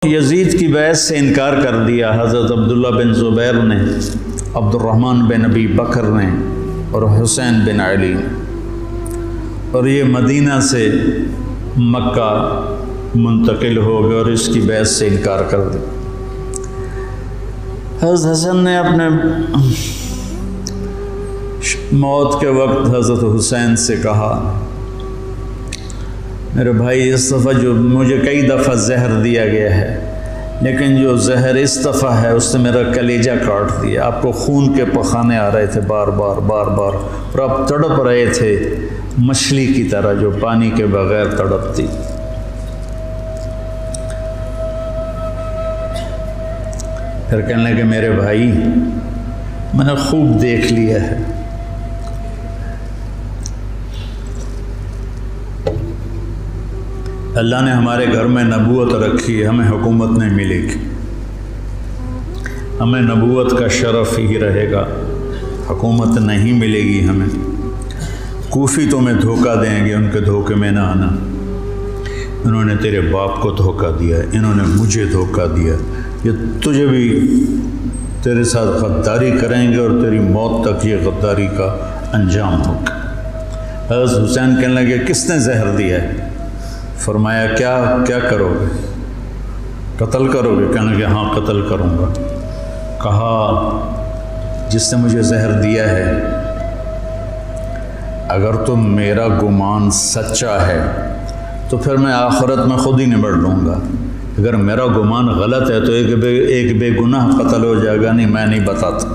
یزید کی بیعت سے انکار کر دیا حضرت عبداللہ بن زبیر نے، عبد الرحمن بن ابی بکر نے اور حسین بن علی، اور یہ مدینہ سے مکہ منتقل ہو گئے اور اس کی بیعت سے انکار کر دیا۔ حضرت حسن نے اپنے موت کے وقت حضرت حسین سے کہا، میرے بھائی اس دفعہ جو مجھے کئی دفعہ زہر دیا گیا ہے، لیکن جو زہر اس دفعہ ہے اس نے میرا کلیجہ کاٹ دیا۔ آپ کو خون کے پخانے آ رہے تھے بار بار اور آپ تڑپ رہے تھے مچھلی کی طرح جو پانی کے بغیر تڑپتی۔ پھر کہنے لگے میرے بھائی میں نے خوب دیکھ لیا ہے، اللہ نے ہمارے گھر میں نبوت رکھی ہے، ہمیں حکومت نہیں ملے گی، ہمیں نبوت کا شرف ہی رہے گا، حکومت نہیں ملے گی ہمیں۔ کوفی تمہیں دھوکہ دیں گے، ان کے دھوکے میں نہ آنا، انہوں نے تیرے باپ کو دھوکہ دیا ہے، انہوں نے مجھے دھوکہ دیا، یہ تجھے بھی تیرے ساتھ غداری کریں گے اور تیری موت تک یہ غداری کا انجام ہوگا۔ حضرت حسین کہنے لگے کس نے زہر دیا ہے؟ فرمایا کیا کرو گے؟ قتل کرو گے؟ کہنے لگے ہاں قتل کروں گا۔ کہا جس نے مجھے زہر دیا ہے اگر تم میرا گمان سچا ہے تو پھر میں آخرت میں خود ہی نبڑ لوں گا، اگر میرا گمان غلط ہے تو ایک بے گناہ قتل ہو جائے گا، نہیں میں نہیں بتاتا۔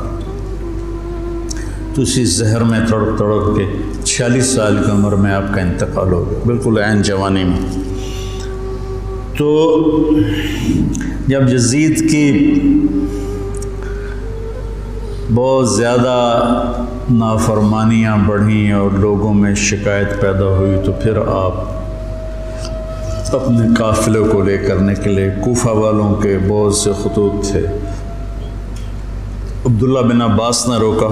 تو اسی زہر میں تڑپ کے 46 سال کی عمر میں آپ کا انتقال ہو گیا، بالکل عین جوانی میں۔ تو جب یزید کی بہت زیادہ نافرمانیاں بڑھیں اور لوگوں میں شکایت پیدا ہوئی تو پھر آپ اپنے قافلے کو لے کرنے کے لیے کوفہ والوں کے بہت سے خطوط تھے، عبداللہ بن عباس نے روکا،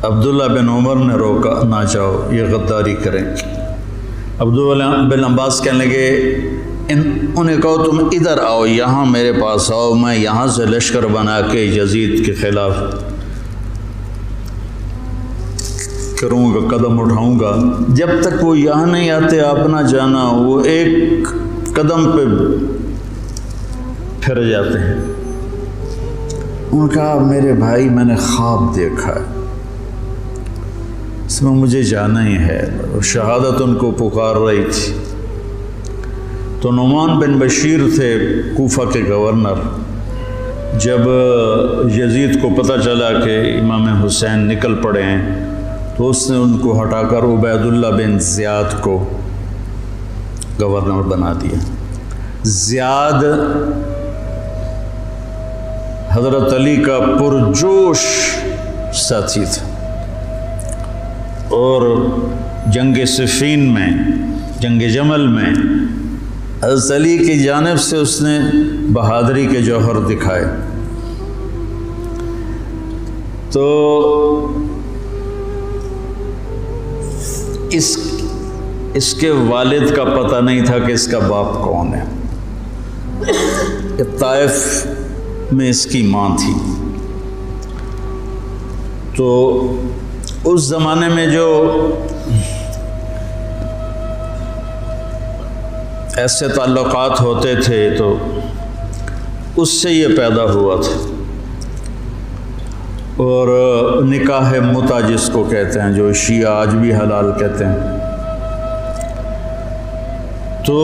عبداللہ بن عمر نے روکا، نہ جاؤ یہ غداری کریں گے۔ عبداللہ بن عباس کہنے لگے انہیں کہو تم ادھر آؤ، یہاں میرے پاس آؤ، میں یہاں سے لشکر بنا کے یزید کے خلاف کروں گا، قدم اٹھاؤں گا۔ جب تک وہ یہاں نہیں آتے آپ نہ جانا، وہ ایک قدم پہ پھر جاتے ہیں۔ انہوں نے کہا میرے بھائی میں نے خواب دیکھا ہے، اس میں مجھے جانا ہی ہے، شہادت ان کو پکار رہی تھی۔ تو نعمان بن بشیر تھے کوفہ کے گورنر، جب یزید کو پتہ چلا کہ امام حسین نکل پڑے ہیں تو اس نے ان کو ہٹا کر عبید اللہ بن زیاد کو گورنر بنا دیا۔ زیاد حضرت علی کا پرجوش ساتھی تھا اور جنگ صفین میں، جنگ جمل میں حضرت علی کی جانب سے اس نے بہادری کے جوہر دکھائے۔ تو اس کے والد کا پتہ نہیں تھا کہ اس کا باپ کون ہے، طائف میں اس کی ماں تھی۔ تو اس زمانے میں جو ایسے تعلقات ہوتے تھے تو اس سے یہ پیدا ہوا تھا، اور نکاح متع جس کو کہتے ہیں، جو شیعہ آج بھی حلال کہتے ہیں۔ تو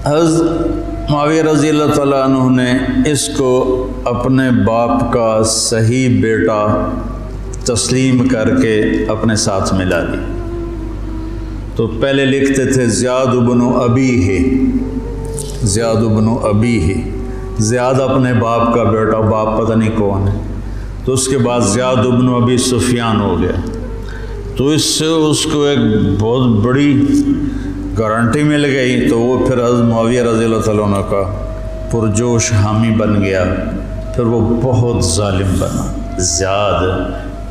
حضرت معاویہ رضی اللہ تعالیٰ عنہ نے اس کو اپنے باپ کا صحیح بیٹا تسلیم کر کے اپنے ساتھ ملا لی۔ تو پہلے لکھتے تھے زیاد بن ابیہ، زیاد بن ابیہ، زیاد اپنے باپ کا بیٹا، باپ پتہ نہیں کون ہے۔ تو اس کے بعد زیاد بن ابی سفیان ہو گیا، تو اس سے اس کو ایک بہت بڑی گارنٹی مل گئی۔ تو وہ پھر حضرت معاویہ رضی اللہ تعالیٰ عنہ کا پرجوش حامی بن گیا، پھر وہ بہت ظالم بنا زیاد۔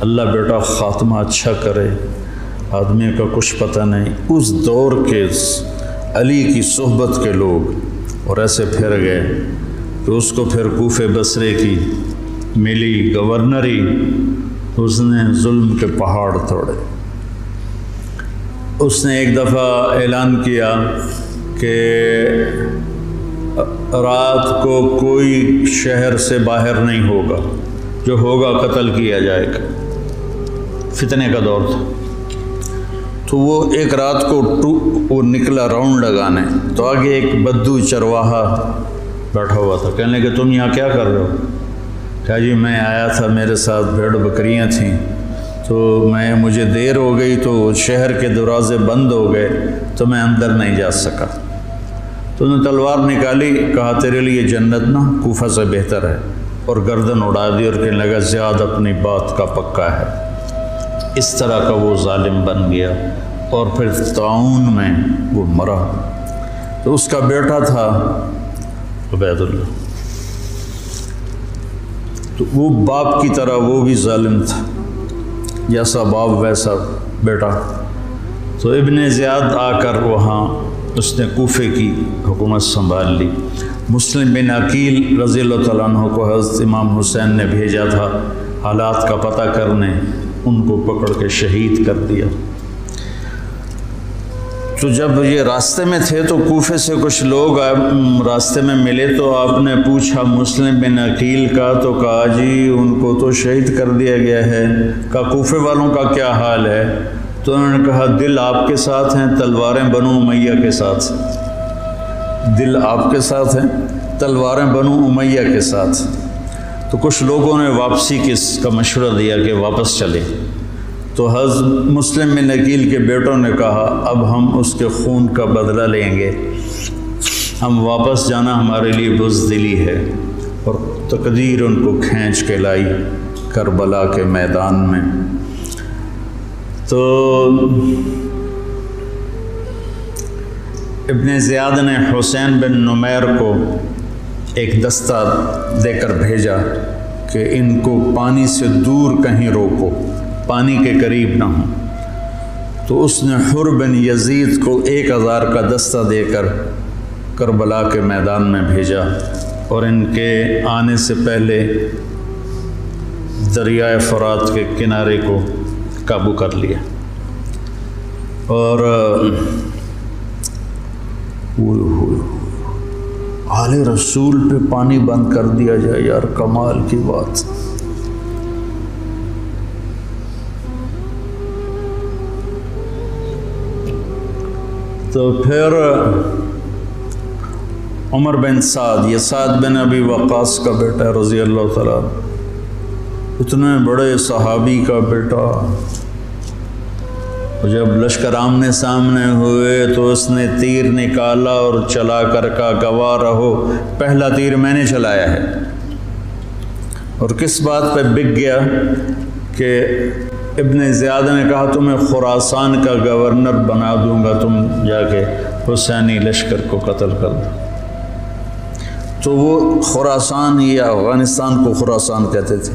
اللہ بیٹا خاتمہ اچھا کرے، آدمی کا کچھ پتہ نہیں۔ اس دور کے علی کی صحبت کے لوگ اور ایسے پھر گئے کہ اس کو پھر کوفے بصرے کی ملی گورنری، اس نے ظلم کے پہاڑ توڑے۔ اس نے ایک دفعہ اعلان کیا کہ رات کو کوئی شہر سے باہر نہیں ہوگا، جو ہوگا قتل کیا جائے گا۔ فتنے کا دور تھا، تو وہ ایک رات کو وہ نکلا راؤنڈ لگانے، تو آگے ایک بدو چرواہا بیٹھا ہوا تھا۔ کہنے لگے تم یہاں کیا کر رہے ہو؟ کہا جی میں آیا تھا، میرے ساتھ بھیڑ بکریاں تھیں، تو مجھے دیر ہو گئی تو شہر کے دروازے بند ہو گئے تو میں اندر نہیں جا سکا۔ تو انہوں نے تلوار نکالی، کہا تیرے لیے جنت نہ کوفہ سے بہتر ہے، اور گردن اڑا دی اور کہنے لگا زیاد اپنی بات کا پکا ہے۔ اس طرح کا وہ ظالم بن گیا، اور پھر طاعون میں وہ مرا۔ تو اس کا بیٹا تھا عبید اللہ، تو وہ باپ کی طرح وہ بھی ظالم تھا، جیسا باپ ویسا بیٹا۔ تو ابن زیاد آ کر وہاں اس نے کوفے کی حکومت سنبھال لی۔ مسلم بن عقیل رضی اللہ تعالیٰ عنہ کو حضرت امام حسین نے بھیجا تھا حالات کا پتہ کرنے، ان کو پکڑ کے شہید کر دیا۔ تو جب یہ راستے میں تھے تو کوفے سے کچھ لوگ راستے میں ملے، تو آپ نے پوچھا مسلم بن عقیل کا، تو کہا جی ان کو تو شہید کر دیا گیا ہے۔ کہا کوفے والوں کا کیا حال ہے؟ تو انہوں نے کہا دل آپ کے ساتھ ہیں، تلواریں بنو امیہ کے ساتھ۔ دل آپ کے ساتھ ہیں، تلواریں بنو امیہ کے ساتھ۔ تو کچھ لوگوں نے واپسی کا مشورہ دیا کہ واپس چلے۔ تو حضرت مسلم بن عقیل کے بیٹوں نے کہا اب ہم اس کے خون کا بدلہ لیں گے، ہم واپس جانا ہمارے لیے بزدلی ہے، اور تقدیر ان کو کھینچ کے لائی کربلا کے میدان میں۔ تو ابن زیاد نے حسین بن نمیر کو ایک دستہ دے کر بھیجا کہ ان کو پانی سے دور کہیں روکو، پانی کے قریب نہ ہوں۔ تو اس نے حر بن یزید کو 1000 کا دستہ دے کر کربلا کے میدان میں بھیجا، اور ان کے آنے سے پہلے دریائے فرات کے کنارے کو قابو کر لیا۔ اور آل رسول پہ پانی بند کر دیا جائے، یار کمال کی بات۔ تو پھر عمر بن سعد، یہ سعد بن ابی وقاص کا بیٹا رضی اللہ تعالیٰ، اتنے بڑے صحابی کا بیٹا، جب لشکر آمنے سامنے ہوئے تو اس نے تیر نکالا اور چلا کر کہا گواہ رہو پہلا تیر میں نے چلایا ہے۔ اور کس بات پہ بک گیا کہ ابن زیاد نے کہا تمہیں خراسان کا گورنر بنا دوں گا، تم جا کے حسینی لشکر کو قتل کر دو۔ تو وہ خراسان یا افغانستان کو خراسان کہتے تھے،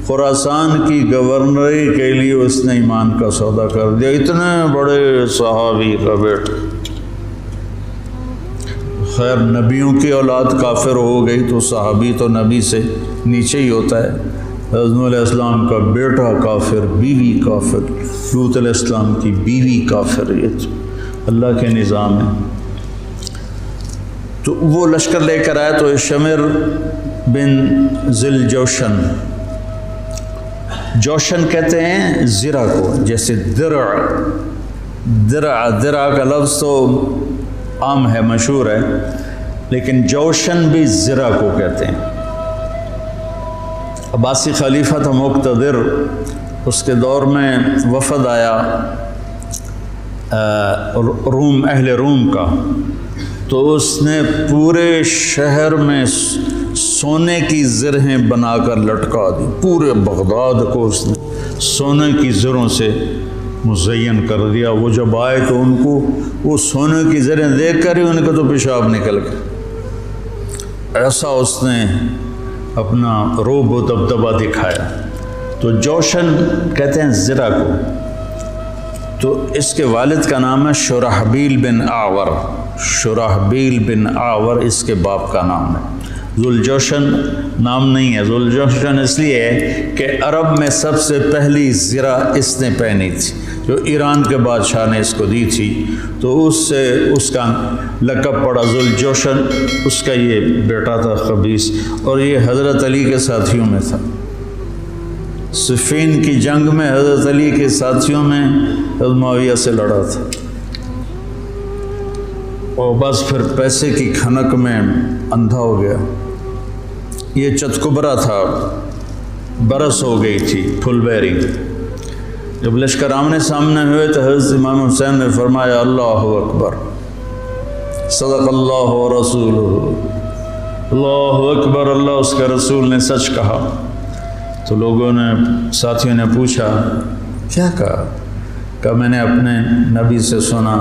خراسان کی گورنری کے لیے اس نے ایمان کا سودا کر دیا۔ اتنے بڑے صحابی کا بیٹا، خیر نبیوں کی اولاد کافر ہو گئی تو صحابی تو نبی سے نیچے ہی ہوتا ہے۔ حضرت نوح علیہ السلام کا بیٹا کافر، بیوی کافر، لوط علیہ السلام کی بیوی کافر، یہ تو اللہ کے نظام ہے۔ تو وہ لشکر لے کر آئے تو شمر بن ذل جوشن، جوشن کہتے ہیں زرہ کو، جیسے درع کا لفظ تو عام ہے، مشہور ہے، لیکن جوشن بھی زرہ کو کہتے ہیں۔ عباسی خلیفہ تھا مقتدر، اس کے دور میں وفد آیا روم، اہل روم کا، تو اس نے پورے شہر میں سونے کی زرہیں بنا کر لٹکا دی، پورے بغداد کو اس نے سونے کی زروں سے مزین کر دیا۔ وہ جب آئے تو ان کو وہ سونے کی زریں دیکھ کر ہی ان کا تو پیشاب نکل گیا، ایسا اس نے اپنا روب و دبدبہ دکھایا۔ تو جوشن کہتے ہیں زرہ کو۔ تو اس کے والد کا نام ہے شرحبیل بن اعور، شرحبیل بن اعور اس کے باپ کا نام ہے۔ ذوالجوشن نام نہیں ہے، ذوالجوشن اس لیے ہے کہ عرب میں سب سے پہلی زرہ اس نے پہنی تھی، جو ایران کے بادشاہ نے اس کو دی تھی، تو اس سے اس کا لقب پڑا ذوالجوشن۔ اس کا یہ بیٹا تھا خبیث، اور یہ حضرت علی کے ساتھیوں میں تھا۔ صفین کی جنگ میں حضرت علی کے ساتھیوں میں حضرت معاویہ سے لڑا تھا، اور بس پھر پیسے کی کھنک میں اندھا ہو گیا۔ یہ چتکبرا تھا، برس ہو گئی تھی، پھل بیری۔ جب لشکر آمنے سامنے ہوئے تو حضرت امام حسین نے فرمایا اللہ اکبر، صدق اللہ و رسولہ، اللہ اکبر، اللہ اس کے رسول نے سچ کہا۔ تو لوگوں نے، ساتھیوں نے پوچھا کیا کہا؟ کہ میں نے اپنے نبی سے سنا،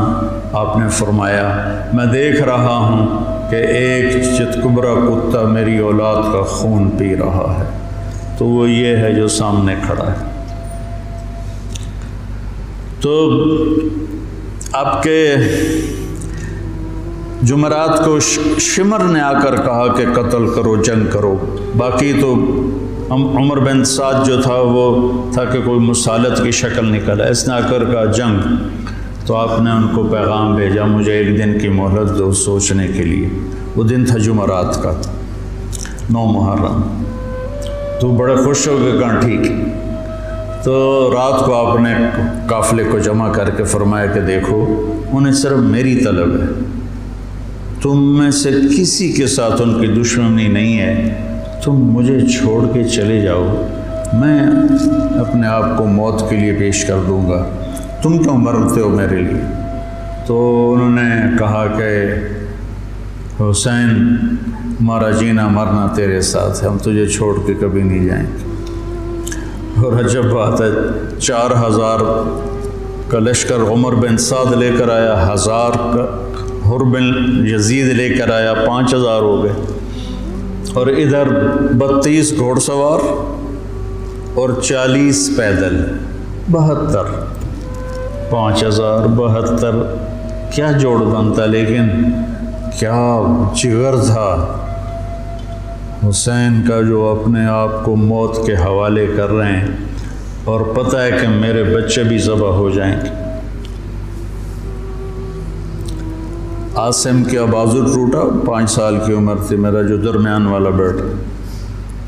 آپ نے فرمایا میں دیکھ رہا ہوں کہ ایک چتکبرا کتا میری اولاد کا خون پی رہا ہے، تو وہ یہ ہے جو سامنے کھڑا ہے۔ تو آپ کے جمعرات کو شمر نے آ کر کہا کہ قتل کرو، جنگ کرو، باقی تو عمر بن سعد جو تھا وہ تھا کہ کوئی مسالت کی شکل نکلا، اس نے آ کر کہا جنگ، تو آپ نے ان کو پیغام بھیجا مجھے ایک دن کی مہلت دو سوچنے کے لیے۔ وہ دن تھا جمعرات کا، 9 محرم۔ تو بڑے خوش ہو گئے، کہا ٹھیک۔ تو رات کو آپ نے قافلے کو جمع کر کے فرمایا کہ دیکھو انہیں صرف میری طلب ہے، تم میں سے کسی کے ساتھ ان کی دشمنی نہیں ہے، تم مجھے چھوڑ کے چلے جاؤ، میں اپنے آپ کو موت کے لیے پیش کر دوں گا، تم کیوں مرتے ہو میرے لیے؟ تو انہوں نے کہا کہ حسین ہمارا جینا مرنا تیرے ساتھ ہے، ہم تجھے چھوڑ کے کبھی نہیں جائیں گے۔ اور عجب بات ہے، 4000 کا لشکر عمر بن سعد لے کر آیا، 1000 کا حر بن یزید لے کر آیا، 5000 ہو گئے، اور ادھر 32 گھوڑ سوار اور 40 پیدل، 72، 5000 72، کیا جوڑ بنتا، لیکن کیا جگر تھا حسین کا جو اپنے آپ کو موت کے حوالے کر رہے ہیں، اور پتہ ہے کہ میرے بچے بھی ذبح ہو جائیں گے۔ عاصم کا بازو ٹوٹا، 5 سال کی عمر تھی، میرا جو درمیان والا بیٹا،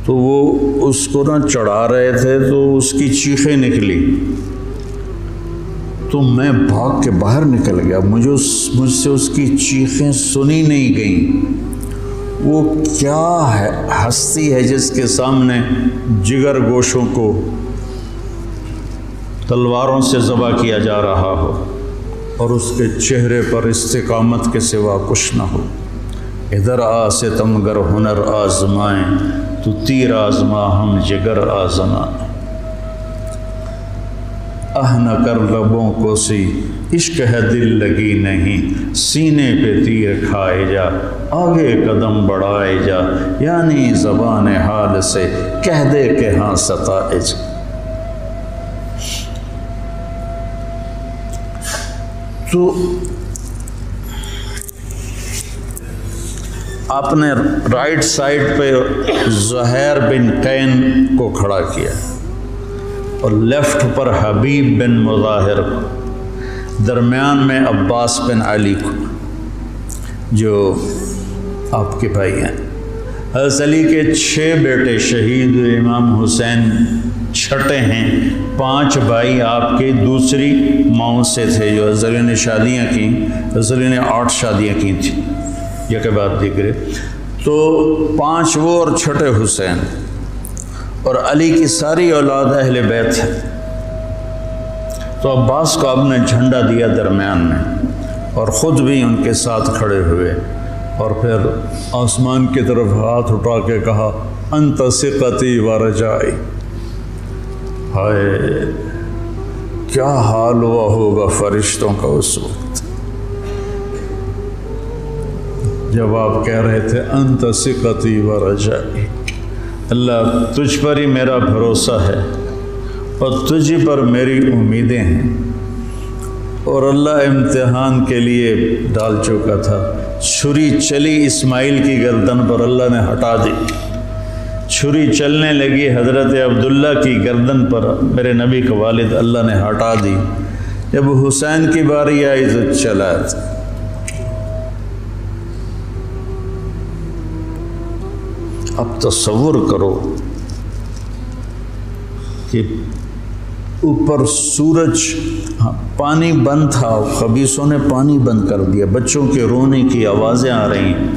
تو وہ اس کو نہ چڑھا رہے تھے تو اس کی چیخیں نکلی، تو میں بھاگ کے باہر نکل گیا، مجھ سے اس کی چیخیں سنی نہیں گئیں۔ وہ کیا ہے ہستی ہے جس کے سامنے جگر گوشوں کو تلواروں سے ذبح کیا جا رہا ہو، اور اس کے چہرے پر استقامت کے سوا کچھ نہ ہو۔ ادھر آ ستمگر ہنر آزمائیں، تو تیر آزما ہم جگر آزمائیں۔ نہ کر لبوں کو سی عشق ہے دل لگی نہیں، سینے پہ تیر کھائے جا آگے قدم بڑھائے جا، یعنی زبان حال سے کہہ دے کہ ہاں ستائے جا۔ تو آپ نے رائٹ سائڈ پہ زہیر بن قین کو کھڑا کیا، اور لیفٹ پر حبیب بن مظاہر کو، درمیان میں عباس بن علی کو، جو آپ کے بھائی ہیں۔ حضرت علی کے 6 بیٹے شہید ہوئے، امام حسین چھٹے ہیں، 5 بھائی آپ کے دوسری ماؤں سے تھے، جو حضرت علی نے شادیاں کی، حضرت علی نے 8 شادیاں کی تھیں، یہ کے بعد دیکھے، تو 5 وہ اور چھٹے حسین، اور علی کی ساری اولاد اہل بیت ہے۔ تو عباس کو آپ نے جھنڈا دیا درمیان میں، اور خود بھی ان کے ساتھ کھڑے ہوئے، اور پھر آسمان کی طرف ہاتھ اٹھا کے کہا انت ثقتی و رجائی۔ ہائے کیا حال ہوا ہوگا فرشتوں کا اس وقت جب آپ کہہ رہے تھے انت ثقتی و رجائی، اللہ تجھ پر ہی میرا بھروسہ ہے اور تجھ پر میری امیدیں ہیں، اور اللہ امتحان کے لیے ڈال چکا تھا۔ چھری چلی اسماعیل کی گردن پر، اللہ نے ہٹا دی۔ چھری چلنے لگی حضرت عبداللہ کی گردن پر، میرے نبی کا والد، اللہ نے ہٹا دی۔ جب حسین کی باری آئی تو چلا تھا۔ اب تصور کرو کہ اوپر سورج، پانی بند تھا، خبیثوں نے پانی بند کر دیا، بچوں کے رونے کی آوازیں آ رہی ہیں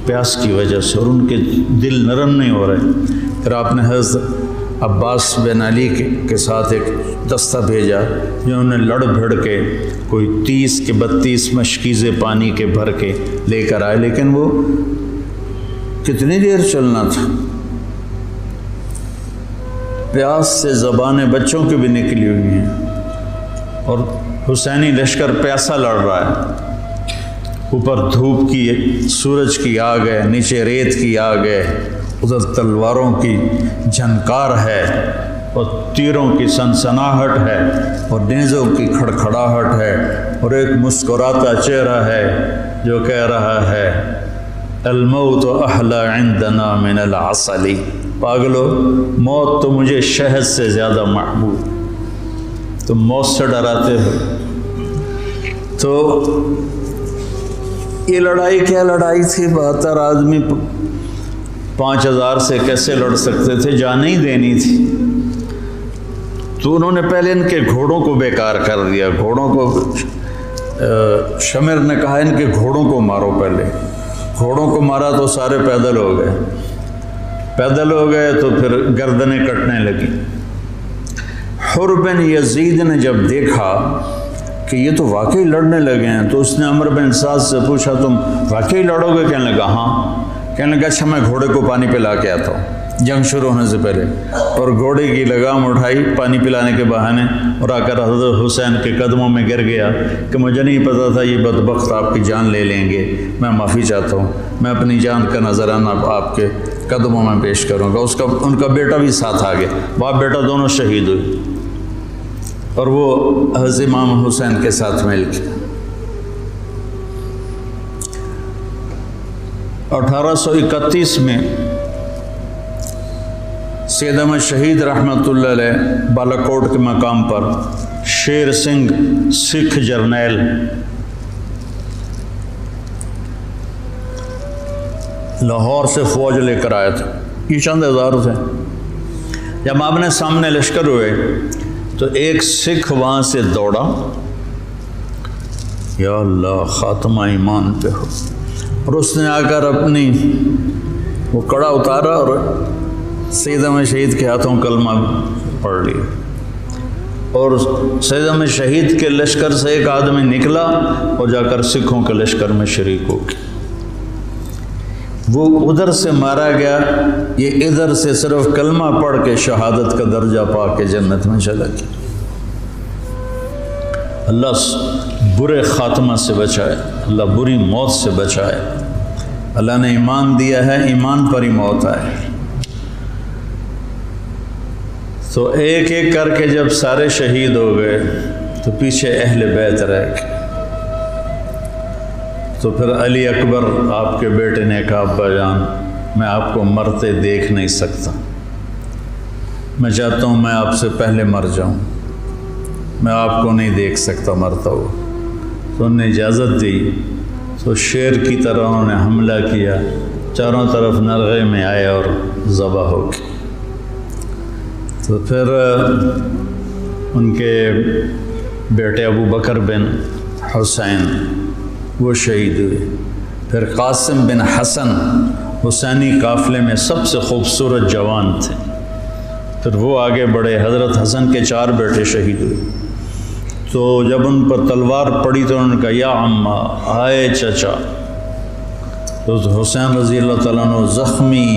پیاس کی وجہ سے، اور ان کے دل نرم نہیں ہو رہے۔ پھر آپ نے حضرت عباس بن علی کے ساتھ ایک دستہ بھیجا، جنہوں نے لڑ بھڑ کے کوئی 30 کے 32 مشکیزیں پانی کے بھر کے لے کر آئے، لیکن وہ کتنی دیر چلنا تھا؟ پیاس سے زبانیں بچوں کی بھی نکلی ہوئی ہیں، اور حسینی لشکر پیاسا لڑ رہا ہے۔ اوپر دھوپ کی، سورج کی آگ ہے، نیچے ریت کی آگ ہے، ادھر تلواروں کی جھنکار ہے، اور تیروں کی سنسناہٹ ہے، اور نیزوں کی کھڑکھڑاہٹ ہے، اور ایک مسکراتا چہرہ ہے جو کہہ رہا ہے الموت احلی عندنا من العسل، پاگلو موت تو مجھے شہد سے زیادہ محبوب، تم موت سے ڈراتے ہو۔ تو یہ لڑائی کیا لڑائی تھی؟ 72 آدمی 5000 سے کیسے لڑ سکتے تھے؟ جان ہی دینی تھی۔ تو انہوں نے پہلے ان کے گھوڑوں کو بیکار کر دیا، گھوڑوں کو، شمر نے کہا ان کے گھوڑوں کو مارو پہلے۔ گھوڑوں کو مارا تو سارے پیدل ہو گئے، پیدل ہو گئے تو پھر گردنیں کٹنے لگی۔ حر بن یزید نے جب دیکھا کہ یہ تو واقعی لڑنے لگے ہیں، تو اس نے عمر بن سعد سے پوچھا تم واقعی لڑو گے؟ کہنے لگا ہاں۔ کہنے لگا اچھا میں گھوڑے کو پانی پلا کے آتا ہوں جنگ شروع ہونے سے پہلے، اور گھوڑے کی لگام اٹھائی پانی پلانے کے بہانے، اور آ کر حضرت حسین کے قدموں میں گر گیا کہ مجھے نہیں پتا تھا یہ بدبخت آپ کی جان لے لیں گے، میں معافی چاہتا ہوں، میں اپنی جان کا نذرانہ آپ کے قدموں میں پیش کروں گا۔ ان کا بیٹا بھی ساتھ آ گیا، باپ بیٹا دونوں شہید ہوئے، اور وہ حضرت امام حسین کے ساتھ مل کے 1831 میں سید احمد شہید رحمۃ اللہ علیہ بالاکوٹ کے مقام پر شیر سنگھ سکھ جرنیل لاہور سے فوج لے کر آئے تھے، یہ چند ہزار تھے۔ جب آمنے سامنے لشکر ہوئے تو ایک سکھ وہاں سے دوڑا، یا اللہ خاتمہ ایمان پہ ہو، اور اس نے آ کر اپنی وہ کڑا اتارا اور سید احمد شہید کے ہاتھوں کلمہ پڑھ لیا، اور سید احمد شہید کے لشکر سے ایک آدمی نکلا اور جا کر سکھوں کے لشکر میں شریک ہو گیا۔ وہ ادھر سے مارا گیا، یہ ادھر سے صرف کلمہ پڑھ کے شہادت کا درجہ پا کے جنت میں چلا گیا۔ اللہ برے خاتمہ سے بچائے، اللہ بری موت سے بچائے۔ اللہ نے ایمان دیا ہے، ایمان پر ہی موت آئے۔ تو ایک ایک کر کے جب سارے شہید ہو گئے تو پیچھے اہل بیت رہ گئے۔ تو پھر علی اکبر آپ کے بیٹے نے کہا ابا جان میں آپ کو مرتے دیکھ نہیں سکتا، میں چاہتا ہوں میں آپ سے پہلے مر جاؤں، میں آپ کو نہیں دیکھ سکتا مرتا ہوا۔ تو انہوں نے اجازت دی، تو شیر کی طرح انہوں نے حملہ کیا، چاروں طرف نرغے میں آئے اور ذبح ہو گئے۔ تو پھر ان کے بیٹے ابو بکر بن حسین وہ شہید ہوئے۔ پھر قاسم بن حسن حسینی قافلے میں سب سے خوبصورت جوان تھے، پھر وہ آگے بڑھے، حضرت حسن کے 4 بیٹے شہید ہوئے۔ تو جب ان پر تلوار پڑی تو انہوں نے کہا یا عمّا، آئے چچا۔ تو حسین رضی اللہ تعالیٰ عنہ زخمی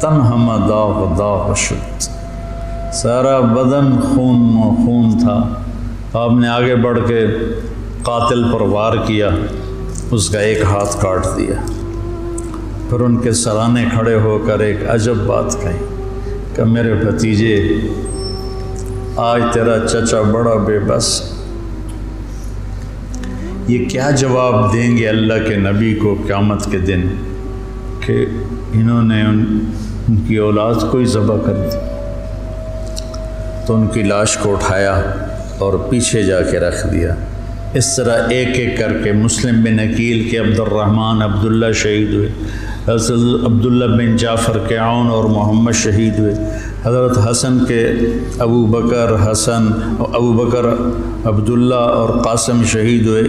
تنہم داغ داغ شد، سارا بدن خون و خون تھا۔ آپ نے آگے بڑھ کے قاتل پر وار کیا، اس کا ایک ہاتھ کاٹ دیا۔ پھر ان کے سرانے کھڑے ہو کر ایک عجب بات کہی کہ میرے بھتیجے آج تیرا چچا بڑا بے بس یہ کیا جواب دیں گے اللہ کے نبی کو قیامت کے دن کہ انہوں نے ان کی اولاد کو ہی ذبح کر دی؟ تو ان کی لاش کو اٹھایا اور پیچھے جا کے رکھ دیا۔ اس طرح ایک ایک کر کے مسلم بن عقیل کے عبد الرحمن عبداللہ شہید ہوئے، حضرت عبداللہ بن جعفر کے عون اور محمد شہید ہوئے، حضرت حسن کے ابو بکر عبداللہ اور قاسم شہید ہوئے،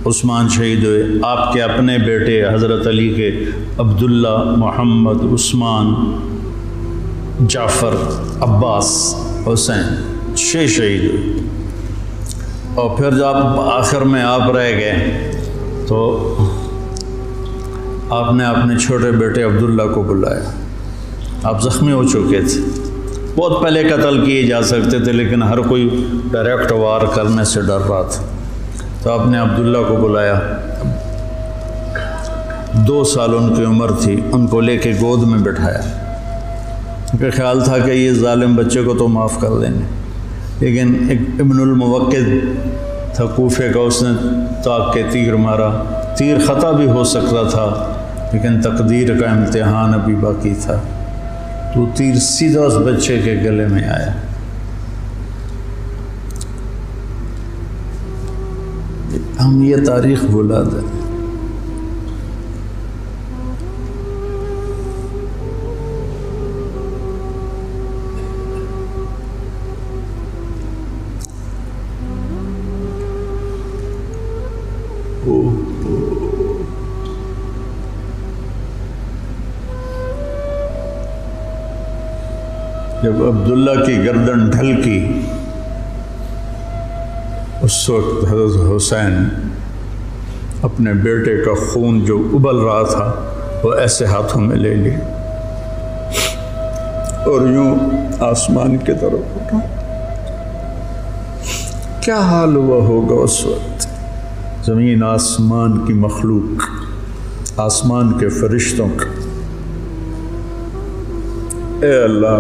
عثمان شہید ہوئے، آپ کے اپنے بیٹے حضرت علی کے عبداللہ، محمد، عثمان، جعفر، عباس، حسین 6 شہید ہوئے۔ اور پھر جب آخر میں آپ رہ گئے تو آپ نے اپنے چھوٹے بیٹے عبداللہ کو بلایا۔ آپ زخمی ہو چکے تھے، بہت پہلے قتل کیے جا سکتے تھے لیکن ہر کوئی ڈائریکٹ وار کرنے سے ڈر رہا تھا، تو آپ نے عبداللہ کو بلایا۔ 2 سال ان کی عمر تھی، ان کو لے کے گود میں بٹھایا، کیونکہ خیال تھا کہ یہ ظالم بچے کو تو معاف کر دیں گے، لیکن ایک ابن الموقد تھا کوفے کا، اس نے طاق کے تیر مارا۔ تیر خطا بھی ہو سکتا تھا لیکن تقدیر کا امتحان ابھی باقی تھا، تو تیر سیدھا اس بچے کے گلے میں آیا۔ ہم یہ تاریخ بھلا دیں۔ جب عبداللہ کی گردن ڈھلکی، اس وقت حضرت حسین اپنے بیٹے کا خون جو ابل رہا تھا وہ ایسے ہاتھوں میں لے لی اور یوں آسمان کی طرف اٹھا۔ کیا حال ہوا ہوگا اس وقت زمین آسمان کی مخلوق، آسمان کے فرشتوں کا۔ اے اللہ،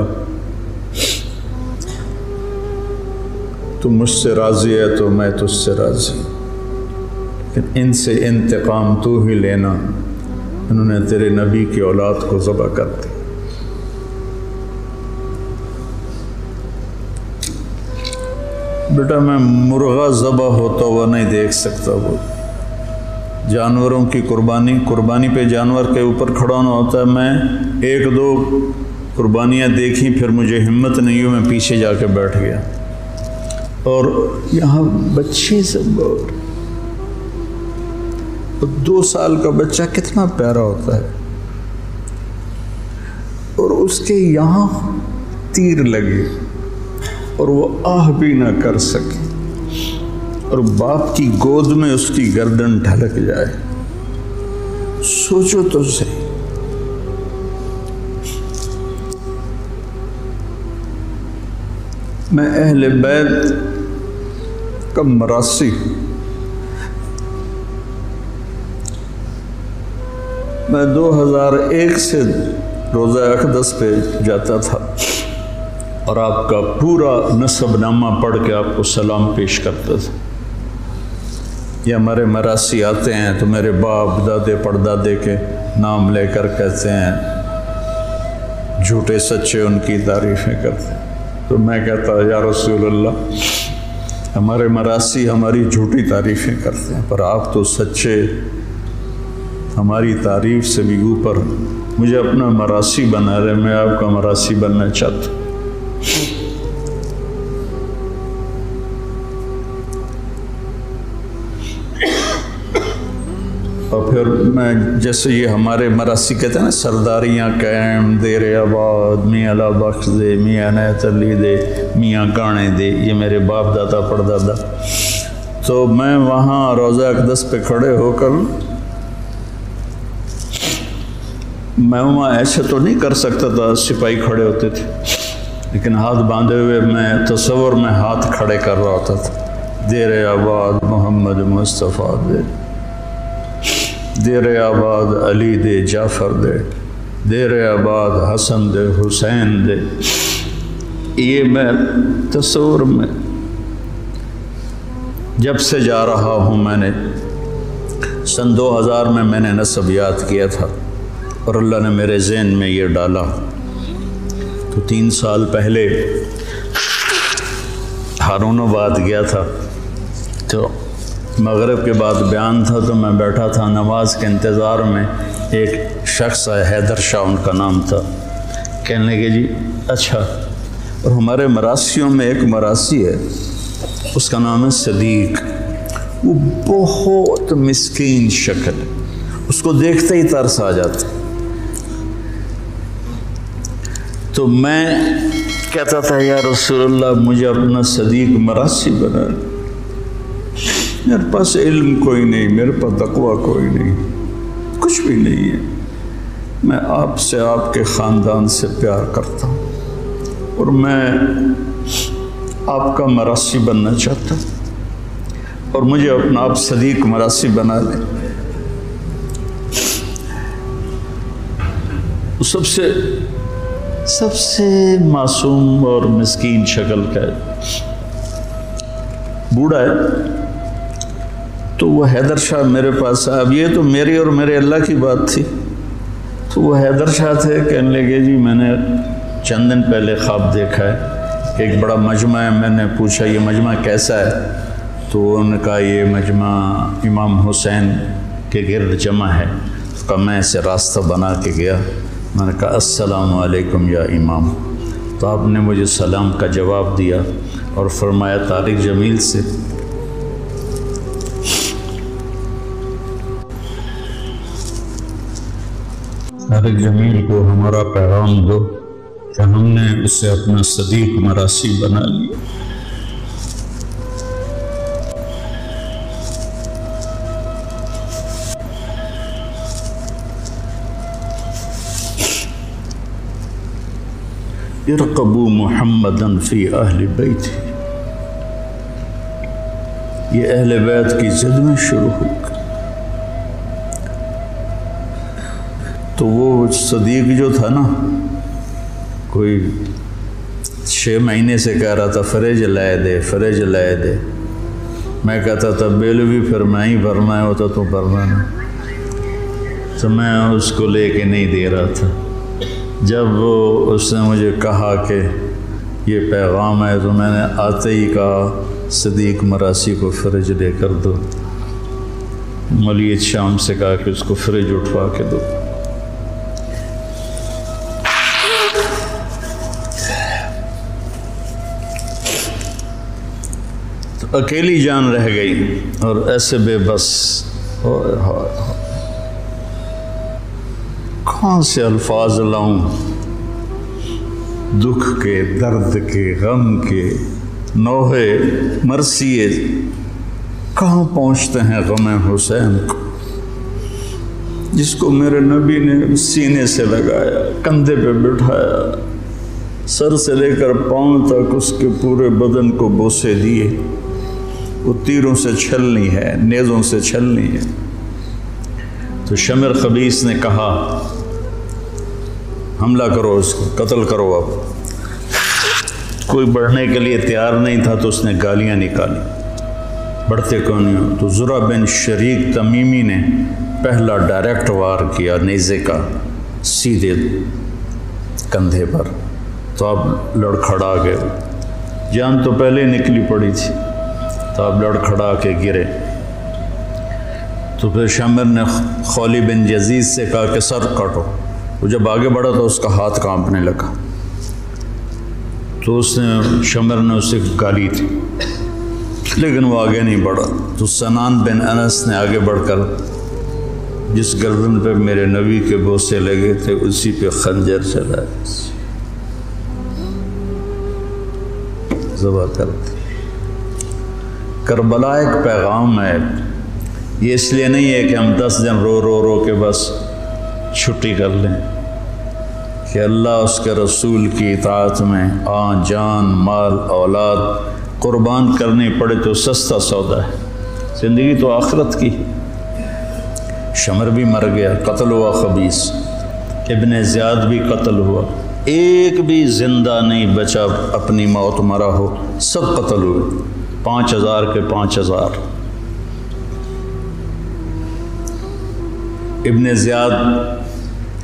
تو مجھ سے راضی ہے تو میں تجھ سے راضی، لیکن ان سے انتقام تو ہی لینا، انہوں نے تیرے نبی کی اولاد کو ذبح کر دی۔ بیٹا میں مرغا ذبح ہوتا ہوا نہیں دیکھ سکتا، وہ جانوروں کی قربانی پہ جانور کے اوپر کھڑا ہونا ہوتا ہے۔ میں 1-2 قربانیاں دیکھیں، پھر مجھے ہمت نہیں ہوئی، میں پیچھے جا کے بیٹھ گیا۔ اور یہاں بچے سے 2 سال کا بچہ کتنا پیارا ہوتا ہے، اور اس کے یہاں تیر لگے اور وہ آہ بھی نہ کر سکے، اور باپ کی گود میں اس کی گردن ڈھلک جائے۔ سوچو تو صحیح۔ میں اہل بیت کا مراسی، میں 2001 سے روزہ اقدس پہ جاتا تھا اور آپ کا پورا نسب نامہ پڑھ کے آپ کو سلام پیش کرتا تھا۔ یہ ہمارے مراسی آتے ہیں تو میرے باپ دادے پردادے کے نام لے کر کہتے ہیں، جھوٹے سچے ان کی تعریفیں کرتے ہیں۔ تو میں کہتا یا رسول اللہ، ہمارے مراسی ہماری جھوٹی تعریفیں کرتے ہیں، پر آپ تو سچے، ہماری تعریف سے بھی اوپر، مجھے اپنا مراسی بنا رہے، میں آپ کا مراسی بننا چاہتا ہوں۔ اور پھر میں جیسے یہ ہمارے مراسی کہتے ہیں نا، سرداریاں قائم، دیر آباد، میاں اللہ بخش دے، میاں عنایت علی دے، میاں گانے دے، یہ میرے باپ دادا پردادا۔ تو میں وہاں روزہ اقدس پہ کھڑے ہو کر، میں وہاں ایسے تو نہیں کر سکتا تھا، سپاہی کھڑے ہوتے تھے، لیکن ہاتھ باندھے ہوئے میں تصور میں ہاتھ کھڑے کر رہا ہوتا تھا۔ دیر آباد محمد مصطفیٰ دے، دیر آباد علی دے جعفر دے، دیر آباد حسن دے حسین دے۔ یہ میں تصور میں جب سے جا رہا ہوں، میں نے سن 2000 میں نے نسب یاد کیا تھا اور اللہ نے میرے ذہن میں یہ ڈالا، تو 3 سال پہلے ہارون آباد گیا تھا، تو مغرب کے بعد بیان تھا، تو میں بیٹھا تھا نماز کے انتظار میں، ایک شخص ہے حیدر شاہ ان کا نام تھا، کہنے لگے جی اچھا، اور ہمارے مراسیوں میں ایک مراسی ہے اس کا نام ہے صدیق، وہ بہت مسکین شکل ہے، اس کو دیکھتے ہی ترس آ جاتا، تو میں کہتا تھا یا رسول اللہ مجھے اپنا صدیق مراسی بنا، میرے پاس علم کوئی نہیں، میرے پاس تقویٰ کوئی نہیں، کچھ بھی نہیں ہے، میں آپ سے آپ کے خاندان سے پیار کرتا ہوں اور میں آپ کا مراسی بننا چاہتا ہوں اور مجھے اپنا آپ صدیق مراسی بنا لیں۔ سب سے معصوم اور مسکین شکل کا ہے، بوڑھا ہے، تو وہ حیدر شاہ میرے پاس، اب یہ تو میری اور میرے اللہ کی بات تھی، تو وہ حیدر شاہ تھے، کہنے لگے جی میں نے چند دن پہلے خواب دیکھا ہے کہ ایک بڑا مجمع ہے، میں نے پوچھا یہ مجمع کیسا ہے، تو انہوں نے کہا یہ مجمع امام حسین کے گرد جمع ہے، تو میں اسے راستہ بنا کے گیا، میں نے کہا السلام علیکم یا امام، تو آپ نے مجھے سلام کا جواب دیا اور فرمایا طارق جمیل سے طارق جمیل کو ہمارا پیغام دو کہ ہم نے اسے اپنا صدیق مراسی بنا لیا۔ ارقبوا محمدا فی اہل بیت، یہ اہل بیت کی ضد میں شروع ہو گئی، تو وہ صدیق جو تھا نا، کوئی 6 مہینے سے کہہ رہا تھا فریج لائے دے، فریج لائے دے، میں کہتا تھا بیل بھی پھر میں ہی بھرنا ہے، ہوتا تو بھرنا نہیں، تو میں اس کو لے کے نہیں دے رہا تھا۔ جب اس نے مجھے کہا کہ یہ پیغام ہے، تو میں نے آتے ہی کہا صدیق مراسی کو فریج لے کر دو، مولوی شام سے کہا کہ اس کو فریج اٹھوا کے دو، تو اکیلی جان رہ گئی اور ایسے بے بس، کہاں سے الفاظ لاؤں، دکھ کے، درد کے، غم کے، نوحے مرثیے کہاں پہنچتے ہیں غم حسین کو، جس کو میرے نبی نے سینے سے لگایا، کندھے پہ بٹھایا، سر سے لے کر پاؤں تک اس کے پورے بدن کو بوسے دیے، وہ تیروں سے چھلنی ہے، نیزوں سے چھلنی ہے۔ تو شمر خبیث نے کہا حملہ کرو، اس کو قتل کرو، اب کوئی بڑھنے کے لیے تیار نہیں تھا، تو اس نے گالیاں نکالی، بڑھتے کیوں نہیں ہو؟ تو زرع بن شریک تمیمی نے پہلا ڈائریکٹ وار کیا نیزے کا سیدھے کندھے پر، تو اب لڑکھڑا گئے، جان تو پہلے نکلی پڑی تھی، تو اب لڑکھڑا کے گرے، تو پھر شمر نے خولی بن یزید سے کہا کہ سر کاٹو، وہ جب آگے بڑھا تو اس کا ہاتھ کانپنے لگا، تو اس نے شمر نے اسے گالی تھی، لیکن وہ آگے نہیں بڑھا، تو سنان بن انس نے آگے بڑھ کر جس گردن پہ میرے نبی کے بوسے لگے تھے اسی پہ خنجر چلایا، ذبح کر دی۔ کربلا ایک پیغام ہے، یہ اس لیے نہیں ہے کہ ہم 10 دن رو رو رو کے بس چھٹی کر لیں، کہ اللہ اس کے رسول کی اطاعت میں جان، مال، اولاد قربان کرنی پڑے تو سستا سودا ہے، زندگی تو آخرت کی۔ شمر بھی مر گیا، قتل ہوا خبیث، ابن زیاد بھی قتل ہوا، ایک بھی زندہ نہیں بچا اپنی موت مرا ہو، سب قتل ہوئے، 5000 کے 5000۔ ابن زیاد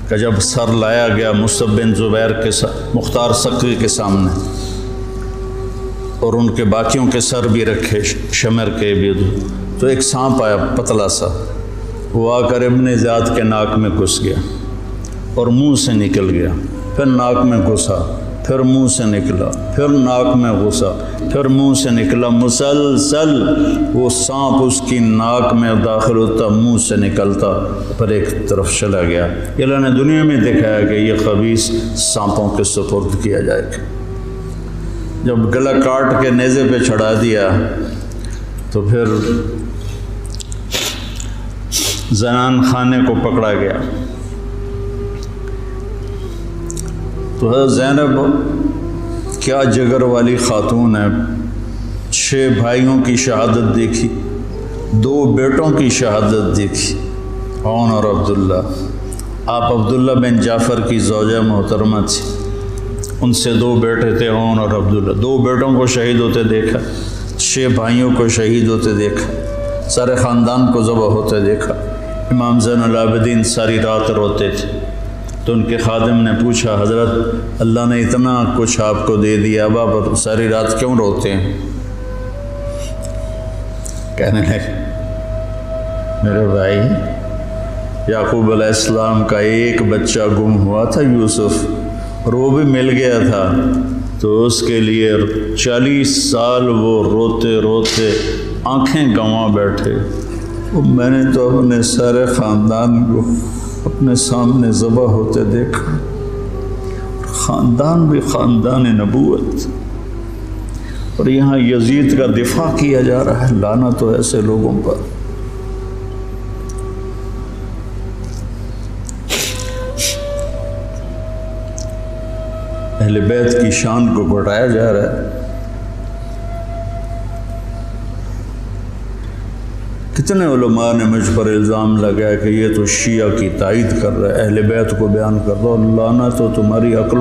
کا جب سر لایا گیا مصعب بن زبیر کے مختار سقفی کے سامنے، اور ان کے باقیوں کے سر بھی رکھے شمر کے بھی، تو ایک سانپ آیا پتلا سا، وہ آ کر ابن زیاد کے ناک میں گھس گیا اور منہ سے نکل گیا، پھر ناک میں گھسا، پھر منہ سے نکلا، پھر ناک میں گھسا، پھر منہ سے نکلا، مسلسل وہ سانپ اس کی ناک میں داخل ہوتا، منہ سے نکلتا، پھر ایک طرف چلا گیا۔ اللہ نے دنیا میں دکھایا کہ یہ خبیث سانپوں کے سپرد کیا جائے گا۔ جب گلا کاٹ کے نیزے پہ چڑھا دیا تو پھر زنان خانے کو پکڑا گیا۔ تو حضرت زینب کیا جگر والی خاتون ہے، 6 بھائیوں کی شہادت دیکھی، 2 بیٹوں کی شہادت دیکھی، عون اور عبداللہ۔ آپ عبداللہ بن جعفر کی زوجہ محترمہ تھی، ان سے 2 بیٹے تھے، عون اور عبداللہ۔ 2 بیٹوں کو شہید ہوتے دیکھا، 6 بھائیوں کو شہید ہوتے دیکھا، سارے خاندان کو ذبح ہوتے دیکھا۔ امام زین العابدین ساری رات روتے تھے، تو ان کے خادم نے پوچھا، حضرت اللہ نے اتنا کچھ آپ کو دے دیا، اب آپ ساری رات کیوں روتے ہیں؟ کہنے لگے، میرے بھائی یعقوب علیہ السلام کا ایک بچہ گم ہوا تھا، یوسف، اور وہ بھی مل گیا تھا، تو اس کے لیے 40 سال وہ روتے روتے آنکھیں گنوا بیٹھے۔ میں نے تو اپنے سارے خاندان کو اپنے سامنے ذبح ہوتے دیکھا، خاندان بھی خاندان نبوت، اور یہاں یزید کا دفاع کیا جا رہا ہے۔ لعنت ہو ایسے لوگوں پر۔ اہل بیت کی شان کو گھٹایا جا رہا ہے۔ کتنے علماء نے مجھ پر الزام لگایا کہ یہ تو شیعہ کی تائید کر رہا ہے، اہل بیت کو بیان کر رہا ہے، لعنت ہو تمہاری عقلوں